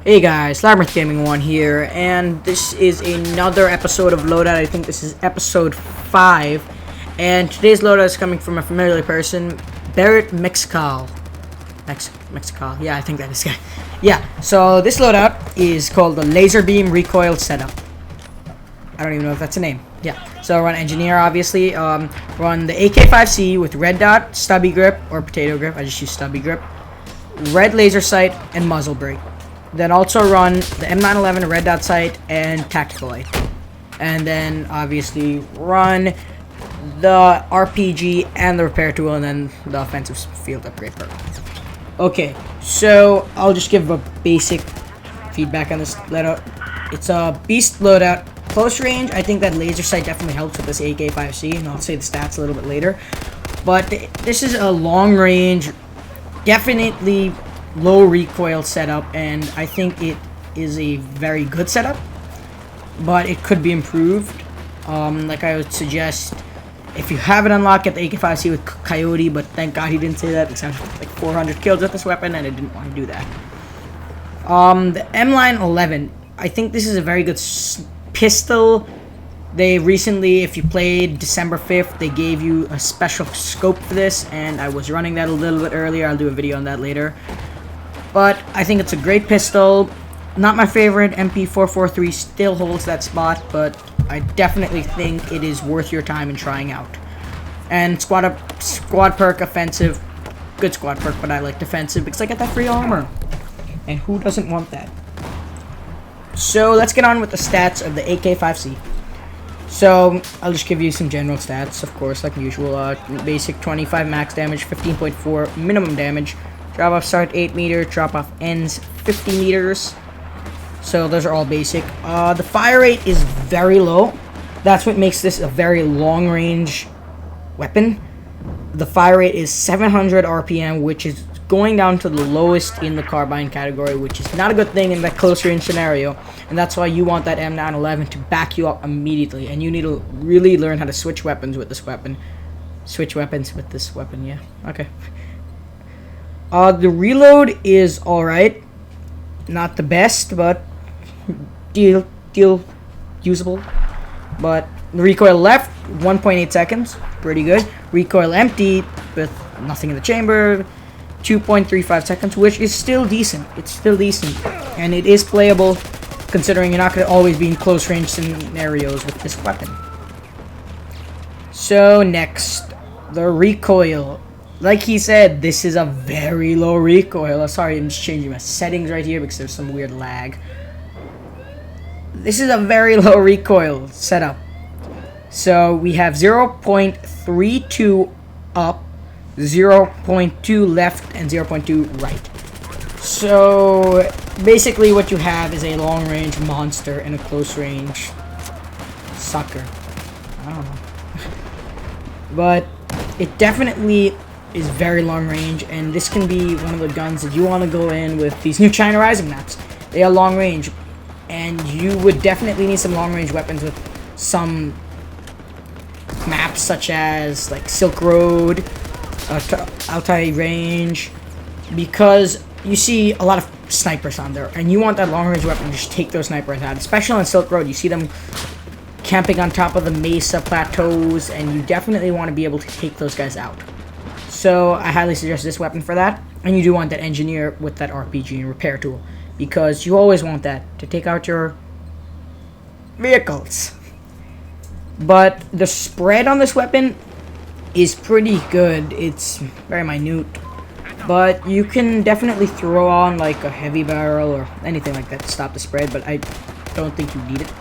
Hey guys, Labyrinth Gaming 1 here, and this is another episode of Loadout. I think this is episode 5, and today's loadout is coming from a familiar person, Barrett Mexical. Mexical, yeah, I think that is guy. Yeah, so this loadout is called the Laser Beam Recoil Setup. I don't even know if that's a name. Yeah, so run Engineer, obviously. Run the AK5C with red dot, stubby grip, or potato grip. I just use stubby grip. Red laser sight, and muzzle brake. Then also run the M911 red dot sight and tactical light. And then obviously run the RPG and the repair tool, and then the offensive field upgrade perk. Okay, so I'll just give a basic feedback on this loadout. It's a beast loadout. Close range, I think that laser sight definitely helps with this AK5C, and I'll say the stats a little bit later. But this is a long range, definitely low recoil setup, and I think it is a very good setup, but it could be improved. Like I would suggest, if you haven't unlocked, get the AK5C with Coyote, but thank God he didn't say that because I have like 400 kills with this weapon and I didn't want to do that. The M911, I think this is a very good pistol. They recently, if you played December 5th, they gave you a special scope for this, and I was running that a little bit earlier. I'll do a video on that later. But I think it's a great pistol. Not my favorite. MP443 still holds that spot, but I definitely think it is worth your time in trying out. And squad perk, offensive. Good squad perk, but I like defensive because I get that free armor. And who doesn't want that? So let's get on with the stats of the AK5C. So I'll just give you some general stats, of course, like usual. Basic 25 max damage, 15.4 minimum damage. Drop off start 8 meter, drop off ends 50 meters. So those are all basic. The fire rate is very low. That's what makes this a very long range weapon. The fire rate is 700 RPM, which is going down to the lowest in the carbine category, which is not a good thing in that close range scenario. And that's why you want that M911 to back you up immediately. And you need to really learn how to switch weapons with this weapon. Switch weapons with this weapon, yeah. Okay. The reload is alright. Not the best, but deal usable. But the recoil left, 1.8 seconds. Pretty good. Recoil empty with nothing in the chamber, 2.35 seconds, which is still decent. It's still decent. And it is playable, considering you're not going to always be in close range scenarios with this weapon. So next, the recoil. Like he said, this is a very low recoil. Sorry, I'm just changing my settings right here because there's some weird lag. This is a very low recoil setup. So we have 0.32 up, 0.2 left, and 0.2 right. So basically what you have is a long range monster and a close range sucker. I don't know. But it definitely is very long range, and this can be one of the guns that you want to go in with these new China Rising maps. They are long range, and you would definitely need some long range weapons with some maps such as like Silk Road, Altai Range, because you see a lot of snipers on there, and you want that long range weapon to just take those snipers out. Especially on Silk Road, you see them camping on top of the mesa plateaus, and you definitely want to be able to take those guys out. So I highly suggest this weapon for that. And you do want that engineer with that RPG and repair tool, because you always want that to take out your vehicles. But the spread on this weapon is pretty good. It's very minute, but you can definitely throw on like a heavy barrel or anything like that to stop the spread, but I don't think you need it.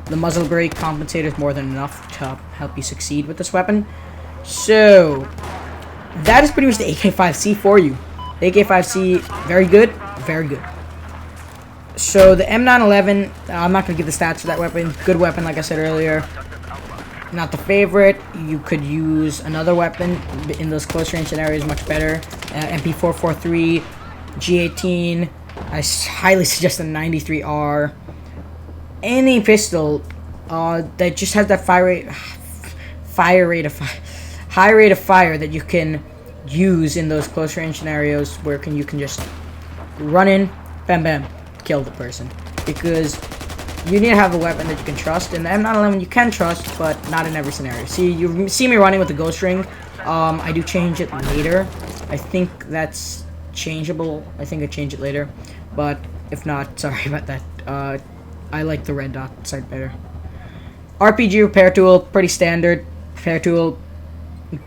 The muzzle brake compensator is more than enough to help you succeed with this weapon. So that is pretty much the AK5C for you. The AK5C, very good, very good. So the M911, I'm not going to give the stats for that weapon. Good weapon, like I said earlier. Not the favorite. You could use another weapon in those close range scenarios, much better. MP443, G18. I highly suggest the 93R. Any pistol that just has that high rate of fire that you can use in those close range scenarios where you can just run in, bam bam, kill the person, because you need to have a weapon that you can trust, and M911 you can trust, but not in every scenario. See, you see me running with the ghost ring. I do change it later. I think that's changeable. I think I change it later, but if not, sorry about that. I like the red dot sight better. RPG repair tool, pretty standard. Repair tool,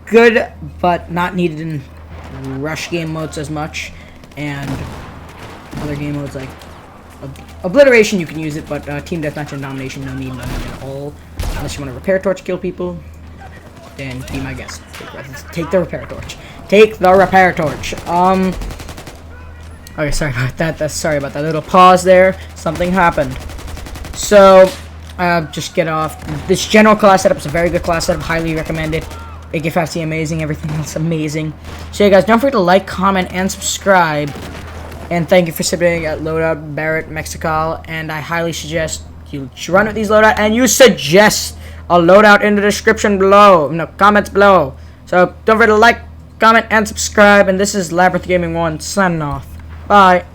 good, but not needed in rush game modes as much, and other game modes like obliteration you can use it, but team deathmatch and domination no need at all. Unless you want to repair torch kill people, then be my guest. Take the repair torch. Take the repair torch. Okay, sorry about that. Sorry about that little pause there. Something happened. So, just get off. This general class setup is a very good class setup. Highly recommended. AK5C amazing. Everything else amazing. So, yeah, guys, don't forget to like, comment, and subscribe. And thank you for submitting at Loadout, Barrett, Mexical. And I highly suggest you run with these loadout, and you suggest a loadout in the description below. No, comments below. So, don't forget to like, comment, and subscribe. And this is Labyrinth Gaming 1 signing off. Bye.